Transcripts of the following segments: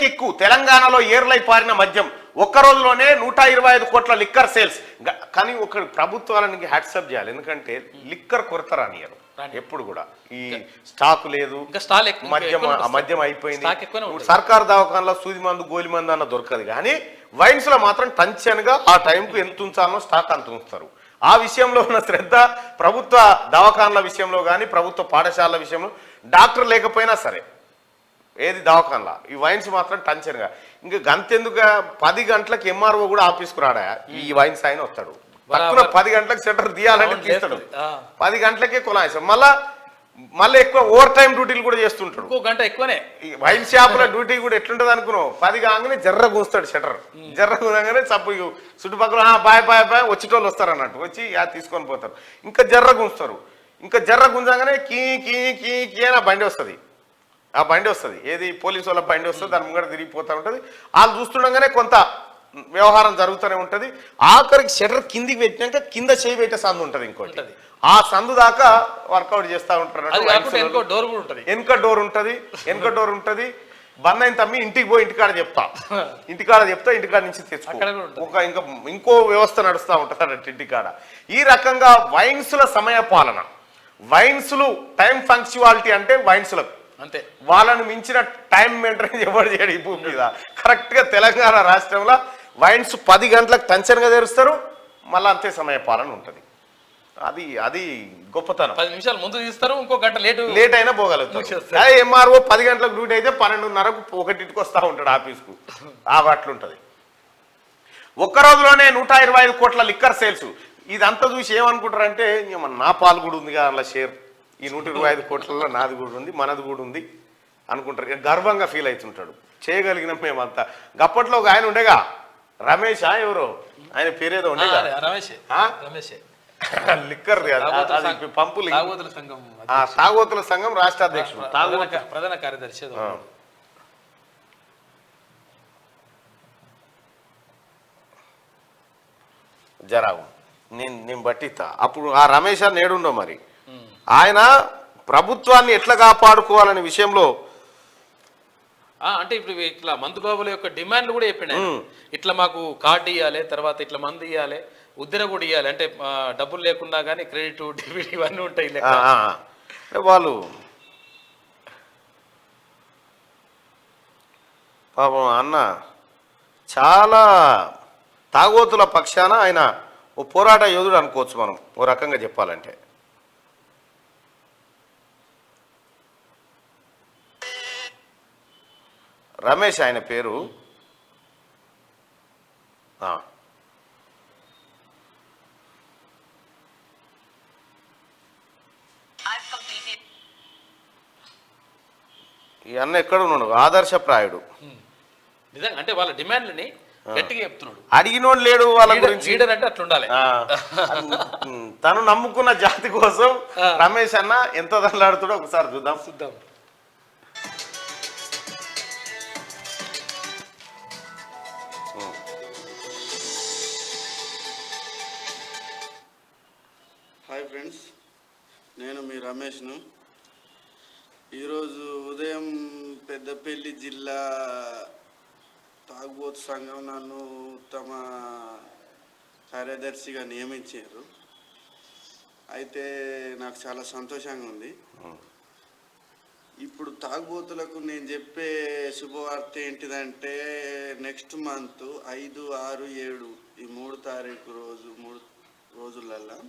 Kick తెలంగాణలో ఏర్లై పారిన మద్యం ఒక్క రోజులోనే 125 కోట్ల లిక్కర్ సేల్స్. కానీ ఒక ప్రభుత్వానికి హ్యాట్సప్ చేయాలి, ఎందుకంటే లిక్కర్ కొరత రానియరు ఎప్పుడు కూడా. ఈ స్టాక్ లేదు, మద్యం అయిపోయింది. సర్కారు దవాఖానలో సూది మందు గోలి మందు అన్న దొరకదు, కానీ వైన్స్ లో మాత్రం టంచన్గా ఆ టైంకు ఎంత ఉంచాలో స్టాక్ అంత ఉంచుతారు. ఆ విషయంలో ఉన్న శ్రద్ధ ప్రభుత్వ దవాఖానల విషయంలో కానీ ప్రభుత్వ పాఠశాలల విషయంలో డాక్టర్ లేకపోయినా సరే ఏది దవాఖానలా ఈ వైన్స్ మాత్రం టంచన్గా. ఇంకా గంతెందుకుగా 10 గంటలకు ఎంఆర్ఓ కూడా ఆఫీస్కు రాడా ఈ వైన్స్ ఆయన వస్తాడు. పక్కన 10 గంటలకు షట్టర్ తీయాలంటే తీస్తాడు, 10 గంటలకే కొనాయిస్తాడు. మళ్ళీ ఎక్కువ ఓవర్ టైం డ్యూటీలు కూడా చేస్తుంటాడు, గంట ఎక్కువనే. వైన్ షాపుల డ్యూటీ కూడా ఎట్లుంటది అనుకున్నావు, 10 కాగానే జర్ర కూస్తాడు షట్టర్, జర్ర కూగానే చప్పు చుట్టుపక్కల బాయ్ బాయ్ బాయ్ వచ్చేటోళ్ళు వస్తారు అన్నట్టు, వచ్చి తీసుకొని పోతారు. ఇంకా జర్ర గుంచుతారు, ఇంకా జర్ర గుంజగానే కీ కీ కీ కీ అని బండి వస్తుంది. ఆ బండి వస్తుంది ఏది పోలీసు వాళ్ళ బండి వస్తుంది, దాని ముంగడ తిరిగిపోతూ ఉంటుంది. వాళ్ళు చూస్తుండగానే కొంత వ్యవహారం జరుగుతూనే ఉంటుంది. ఆఖరికి షట్టర్ కిందికి పెట్టినాక కింద చేయి పెట్టే సందు ఉంటుంది ఇంకోటి, ఆ సందు దాకా వర్కౌట్ చేస్తూ ఉంటారు. వెనక డోర్ ఉంటుంది. బంద్ అయిన తమ్మి ఇంటికి పోయి ఇంటికాడ చెప్తా ఇంటికాడ నుంచి తెచ్చుకో, ఇంకో వ్యవస్థ నడుస్తూ ఉంటుంది అన్నట్టు ఇంటికాడ. ఈ రకంగా వైన్స్ల సమయ పాలన, వైన్స్లు టైం ఫంక్చువాలిటీ అంటే వైన్స్లకు అంతే, వాళ్ళని మించిన టైం మెయింటైన్ ఎవరు చేయడు ఈ భూమి మీద. కరెక్ట్గా తెలంగాణ రాష్ట్రంలో వైన్స్ 10 గంటలకు టెన్షన్గా తెరుస్తారు, మళ్ళీ అంతే సమయ పాలన ఉంటుంది. అది గొప్పతనం. 10 నిమిషాలు ముందు తీస్తారు, ఇంకో గంట లేట్ అయినా పోగలుగుతారు. ఎంఆర్ఓ 10 గంటలకు డ్యూటీ అయితే 12:30కు 1ంటికి వస్తూ ఉంటాడు ఆఫీస్కు. అట్లుంటుంది. ఒక్క రోజులోనే 125 కోట్ల లిక్కర్ సేల్స్. ఇదంతా చూసి ఏమనుకుంటారంటే నా పాలు కూడా ఉంది కదా అందులో షేర్, ఈ 125 కోట్లలో నాది కూడా ఉంది మనది కూడా ఉంది అనుకుంటారు. గర్వంగా ఫీల్ అవుతుంటాడు. చేయగలిగిన మేమంతా. గప్పట్లో ఒక ఆయన ఉండేగా రమేష్, ఎవరో ఆయన పేరేదో ఉండేగా లిక్కర్ పంపులు తాగోతుల సంఘం రాష్ట్ర అధ్యక్షుడు, ప్రధాన కార్యదర్శి జరావు నేను బట్టిస్తా. అప్పుడు ఆ రమేష్ అని నేడుండో మరి ఆయన ప్రభుత్వాన్ని ఎట్లా కాపాడుకోవాలనే విషయంలో అంటే ఇప్పుడు ఇట్లా మందు బాబుల యొక్క డిమాండ్లు కూడా చెప్పండి. ఇట్లా మాకు కార్డు ఇవ్వాలి, తర్వాత ఇట్లా మందు ఇవ్వాలి, ఉద్దర కూడా ఇవ్వాలి, అంటే డబ్బులు లేకుండా కానీ క్రెడిట్ డెబిట్ ఇవన్నీ ఉంటాయి. వాళ్ళు పాపం అన్న చాలా తాగోతుల పక్షాన ఆయన ఓ పోరాట యోధుడు అనుకోవచ్చు మనం ఓ రకంగా చెప్పాలంటే. రమేష్ ఆయన పేరు. ఈ అన్న ఎక్కడ ఉన్నాడు, ఆదర్శప్రాయుడు. నిజంగా అంటే వాళ్ళ డిమాండ్లని గట్టిగా చెప్తున్నాడు. అడిగినోడు లేడు వాళ్ళ గురించి. లీడర్ అంటే అట్లుండాలి. తను నమ్ముకున్న జాతి కోసం రమేష్ అన్న ఎంత దండాడుతాడో ఒకసారి చూద్దాం. హాయ్ ఫ్రెండ్స్, నేను మీ రమేష్ను. ఈరోజు ఉదయం పెద్దపల్లి జిల్లా తాగుబోతు సంఘం నన్ను తమ కార్యదర్శిగా నియమించారు. అయితే నాకు చాలా సంతోషంగా ఉంది. ఇప్పుడు తాగుబోతులకు నేను చెప్పే శుభవార్త ఏంటిదంటే, నెక్స్ట్ మంత్ 5, 6, 7 ఈ 3 తారీఖు మూడు రోజులల్లో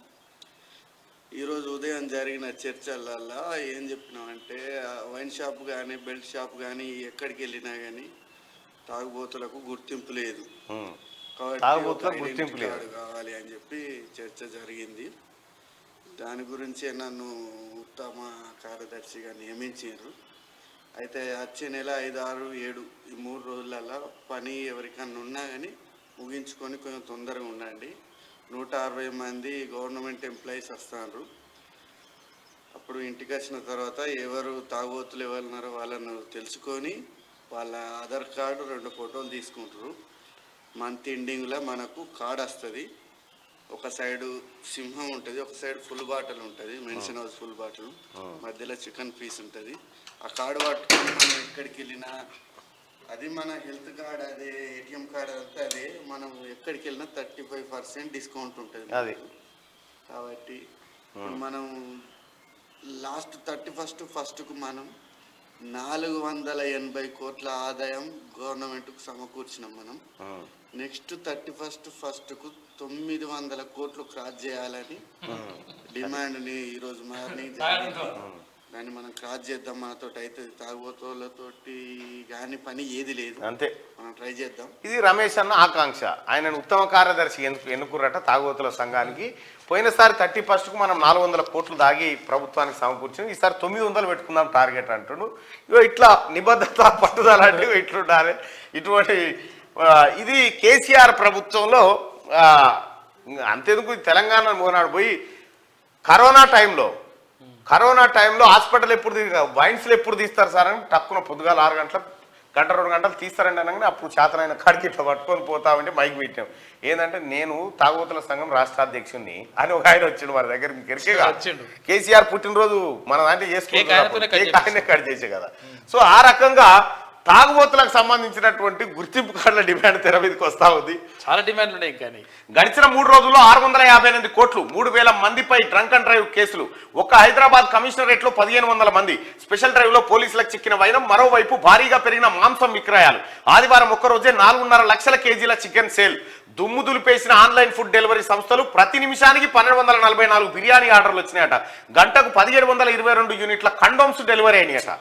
ఈరోజు ఉదయం జరిగిన చర్చలల్లో ఏం చెప్పినామంటే, వైన్ షాప్ కానీ బెల్ట్ షాప్ కానీ ఎక్కడికి వెళ్ళినా కానీ తాగుబోతులకు గుర్తింపు లేదు కాబట్టి కావాలి అని చెప్పి చర్చ జరిగింది. దాని గురించి నన్ను ఉత్తమ కార్యదర్శిగా నియమించారు. అయితే వచ్చే నెల 5, 6, 7 ఈ 3 రోజులలో పని ఎవరికన్నా ఉన్నా కానీ ముగించుకొని కొంచెం తొందరగా ఉండండి. 160 మంది గవర్నమెంట్ ఎంప్లాయీస్ వస్తారు. అప్పుడు ఇంటికి వచ్చిన తర్వాత ఎవరు తాగుబోతులు ఎవరున్నారో వాళ్ళను తెలుసుకొని వాళ్ళ ఆధార్ కార్డు 2 ఫోటోలు తీసుకుంటారు. మంత్ ఎండింగ్లో మనకు కార్డు వస్తుంది. ఒక సైడు సింహం ఉంటుంది, ఒక సైడ్ ఫుల్ బాటిల్ ఉంటుంది, మెన్షన్ హౌస్ ఫుల్ బాటిల్, మధ్యలో చికెన్ పీస్ ఉంటుంది. ఆ కార్డు పట్టుకొని మనం ఎక్కడికి వెళ్ళినా అది మన హెల్త్ కార్డ్ అదే ఏటీఎం కార్డ్ అంతా అదే మనం ఎక్కడికి వెళ్ళినా 35% డిస్కౌంట్ ఉంటుంది అది కాబట్టి మనం లాస్ట్ 31st మనం 480 కోట్ల ఆదాయం గవర్నమెంట్కు సమకూర్చినాం మనం. నెక్స్ట్ 31st 900 కోట్లు క్రాస్ చేయాలని డిమాండ్ని ఈరోజు మార్నింగ్ దాన్ని మనం క్రాస్ చేద్దాం. మనతో అయితే తాగుబోతులతోటి కానీ పని ఏది లేదు, అంతే, మనం ట్రై చేద్దాం. ఇది రమేష్ అన్న ఆకాంక్ష. ఆయనను ఉత్తమ కార్యదర్శి ఎన్నుకురట తాగుబోతుల సంఘానికి. పోయినసారి 31st మనం 400 కోట్లు దాగి ప్రభుత్వానికి సమకూర్చింది. ఈసారి 900 పెట్టుకుందాం టార్గెట్ అంటుడు. ఇగో ఇట్లా నిబద్ధత పట్టుదల అంటే ఇట్లుండాలి. ఇటువంటి ఇది కేసీఆర్ ప్రభుత్వంలో అంతెందుకు తెలంగాణ మోనాడు పోయి కరోనా టైంలో హాస్పిటల్ ఎప్పుడు వైన్స్లు ఎప్పుడు తీస్తారు సార్ అని టక్కున పొద్దుగాల 6 గంటల 1-2 గంటలు తీస్తారండి అనగానే అప్పుడు చేతనైన కాడికి ఇట్లా పట్టుకొని పోతామంటే మైక్ పెట్టాం. ఏంటంటే నేను తాగుబోతుల సంఘం రాష్ట్ర అధ్యక్షుడిని అని ఒక ఆయన వచ్చిండు మన దగ్గర. మీకు కేసీఆర్ పుట్టినరోజు మన దాంట్లో చేసుకుంటే కట్ చేసే కదా. సో ఆ రకంగా తాగుబోతులకు సంబంధించినటువంటి గుర్తింపు కార్డుల డిమాండ్ తెర మీదకి వస్తా ఉంది. చాలా డిమాండ్లు ఉన్నాయి. కానీ గడిచిన 3 రోజుల్లో 658 కోట్లు, 3000 మందిపై డ్రంక్ అండ్ డ్రైవ్ కేసులు. ఒక్క హైదరాబాద్ కమిషనరేట్ లో 1500 మంది. స్పెషల్ డ్రైవ్ లో పోలీసులకు చిక్కిన వైనం. మరోవైపు భారీగా పెరిగిన మాంసం విక్రయాలు. ఆదివారం ఒక్కరోజే 4.5 లక్షల కేజీల చికెన్ సేల్. దుమ్ము దులిపేసిన ఆన్లైన్ ఫుడ్ డెలివరీ సంస్థలు. ప్రతి నిమిషానికి 1244 బిర్యానీ ఆర్డర్లు వచ్చినాయట. గంటకు 1722 యూనిట్ల కండోమ్స్ డెలివరీ అయినాయట.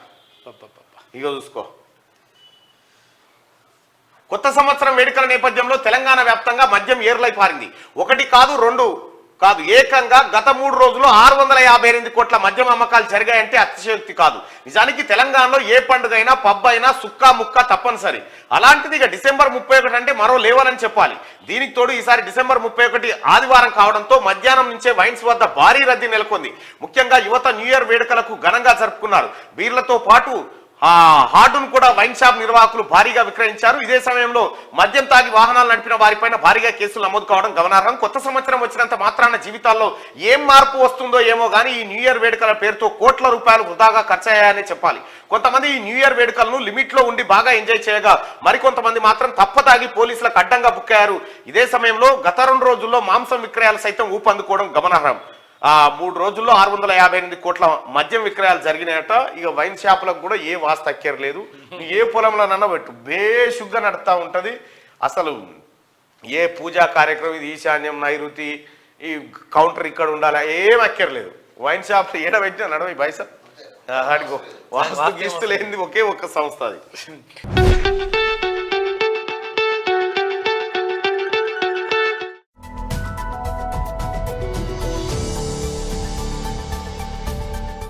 ఇక చూసుకో. కొత్త సంవత్సరం వేడుకల నేపథ్యంలో తెలంగాణ వ్యాప్తంగా మద్యం ఏర్లై పారింది. 1 కాదు 2 కాదు, ఏకంగా గత 3 రోజుల్లో 658 కోట్ల మద్యం అమ్మకాలు జరిగాయంటే అతిశయోక్తి కాదు. నిజానికి తెలంగాణలో ఏ పండుగ అయినా పబ్ అయినా సుక్కా ముక్క తప్పనిసరి. అలాంటిది ఇక డిసెంబర్ 31 అంటే మరో లేవలని చెప్పాలి. దీనికి తోడు ఈసారి డిసెంబర్ 31 ఆదివారం కావడంతో మధ్యాహ్నం నుంచే వైన్స్ వద్ద భారీ రద్దీ నెలకొంది. ముఖ్యంగా యువత న్యూ ఇయర్ వేడుకలకు ఘనంగా జరుపుకున్నారు. బీర్లతో పాటు హార్డును కూడా వైన్ షాప్ నిర్వాహకులు భారీగా విక్రయించారు. ఇదే సమయంలో మద్యం తాగి వాహనాలు నడిపిన వారిపైన భారీగా కేసులు నమోదు కావడం గమనార్హం. కొత్త సంవత్సరం వచ్చినంత మాత్రాన జీవితాల్లో ఏం మార్పు వస్తుందో ఏమో కానీ ఈ న్యూ ఇయర్ వేడుకల పేరుతో కోట్ల రూపాయలు వృధాగా ఖర్చయ్యాయని చెప్పాలి. కొంతమంది ఈ న్యూ ఇయర్ వేడుకలను లిమిట్ లో ఉండి బాగా ఎంజాయ్ చేయగా మరికొంతమంది మాత్రం తప్పతాగి పోలీసులకు అడ్డంగా బుక్కయ్యారు. ఇదే సమయంలో గత 2 రోజుల్లో మాంసం విక్రయాలు సైతం ఊపందుకోవడం గమనార్హం. 3 రోజుల్లో 658 కోట్ల మద్యం విక్రయాలు జరిగినాయట. ఇక వైన్ షాపులకు కూడా ఏ వాస్తు అక్కర్లేదు. ఏ పొలంలోనన్నా పెట్టు బేషుగ్గా నడుస్తూ ఉంటుంది. అసలు ఏ పూజా కార్యక్రమం, ఇది ఈశాన్యం నైరుతి ఈ కౌంటర్ ఇక్కడ ఉండాలి ఏం అక్కర్లేదు. వైన్ షాప్ ఏడ పెట్టినా నడవ బైసా అడిగో వాస్తు గీస్తు లేనిది ఒకే ఒక్క సంస్థ అది.